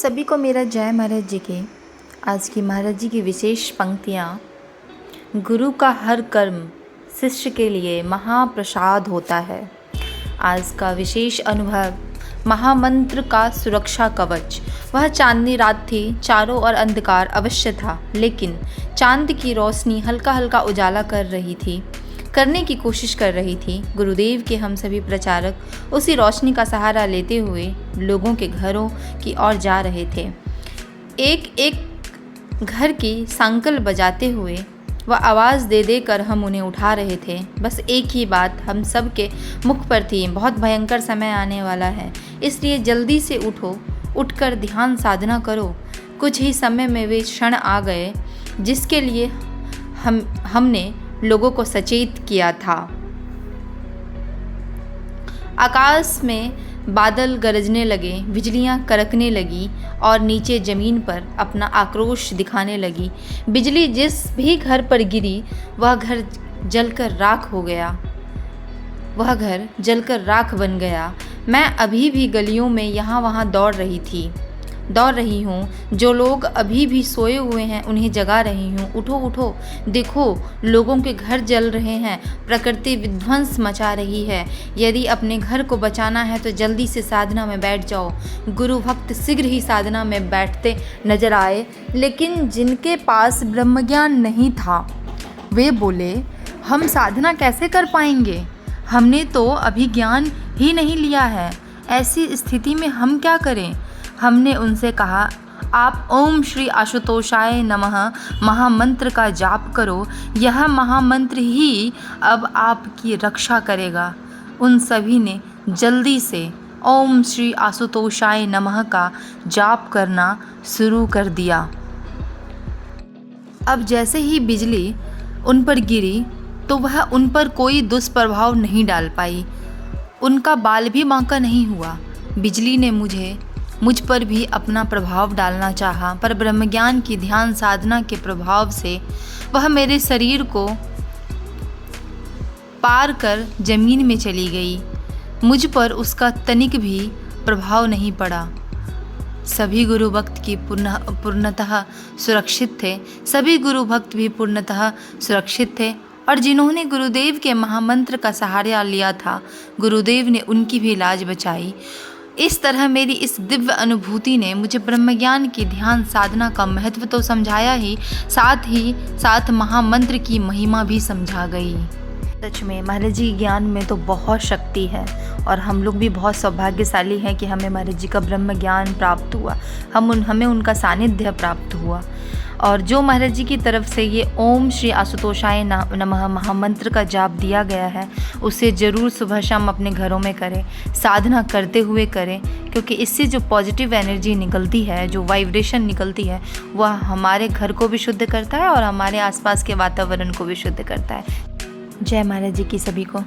सभी को मेरा जय महाराज जी की। आज की महाराज जी की विशेष पंक्तियाँ। गुरु का हर कर्म शिष्य के लिए महाप्रसाद होता है। आज का विशेष अनुभव, महामंत्र का सुरक्षा कवच। वह चांदनी रात थी, चारों ओर अंधकार अवश्य था, लेकिन चांद की रोशनी हल्का हल्का उजाला करने की कोशिश कर रही थी। गुरुदेव के हम सभी प्रचारक उसी रोशनी का सहारा लेते हुए लोगों के घरों की ओर जा रहे थे। एक एक घर की सांकल बजाते हुए वह आवाज़ दे दे कर हम उन्हें उठा रहे थे। बस एक ही बात हम सब के मुख पर थी, बहुत भयंकर समय आने वाला है, इसलिए जल्दी से उठो, उठकर ध्यान साधना करो। कुछ ही समय में वे क्षण आ गए जिसके लिए हमने लोगों को सचेत किया था। आकाश में बादल गरजने लगे, बिजलियां कड़कने लगी और नीचे ज़मीन पर अपना आक्रोश दिखाने लगी। बिजली जिस भी घर पर गिरी वह घर जलकर राख हो गया, वह घर जलकर राख बन गया। मैं अभी भी गलियों में यहाँ वहाँ दौड़ रही हूँ। जो लोग अभी भी सोए हुए हैं उन्हें जगा रही हूँ। उठो उठो, देखो लोगों के घर जल रहे हैं, प्रकृति विध्वंस मचा रही है। यदि अपने घर को बचाना है तो जल्दी से साधना में बैठ जाओ। गुरु भक्त शीघ्र ही साधना में बैठते नजर आए, लेकिन जिनके पास ब्रह्मज्ञान नहीं था वे बोले, हम साधना कैसे कर पाएंगे? हमने तो अभी ज्ञान ही नहीं लिया है, ऐसी स्थिति में हम क्या करें? हमने उनसे कहा, आप ओम श्री आशुतोषाय नमः महामंत्र का जाप करो, यह महामंत्र ही अब आपकी रक्षा करेगा। उन सभी ने जल्दी से ओम श्री आशुतोषाय नमः का जाप करना शुरू कर दिया। अब जैसे ही बिजली उन पर गिरी तो वह उन पर कोई दुष्प्रभाव नहीं डाल पाई, उनका बाल भी बांका नहीं हुआ। बिजली ने मुझ पर भी अपना प्रभाव डालना चाहा, पर ब्रह्मज्ञान की ध्यान साधना के प्रभाव से वह मेरे शरीर को पार कर जमीन में चली गई। मुझ पर उसका तनिक भी प्रभाव नहीं पड़ा। सभी गुरु भक्त की पूर्णतः सुरक्षित थे। सभी गुरु भक्त भी पूर्णतः सुरक्षित थे और जिन्होंने गुरुदेव के महामंत्र का सहारा लिया था, गुरुदेव ने उनकी भी लाज बचाई। इस तरह मेरी इस दिव्य अनुभूति ने मुझे ब्रह्मज्ञान की ध्यान साधना का महत्व तो समझाया ही साथ महामंत्र की महिमा भी समझा गई। सच में महाराज जी ज्ञान में तो बहुत शक्ति है और हम लोग भी बहुत सौभाग्यशाली हैं कि हमें महाराज जी का ब्रह्म ज्ञान प्राप्त हुआ, हमें उनका सानिध्य प्राप्त हुआ। और जो महाराज जी की तरफ से ये ओम श्री आशुतोषाय नमः महामंत्र का जाप दिया गया है, उसे ज़रूर सुबह शाम अपने घरों में करें, साधना करते हुए करें, क्योंकि इससे जो पॉजिटिव एनर्जी निकलती है, जो वाइब्रेशन निकलती है, वह हमारे घर को भी शुद्ध करता है और हमारे आसपास के वातावरण को भी शुद्ध करता है। जय महाराज जी की सभी को।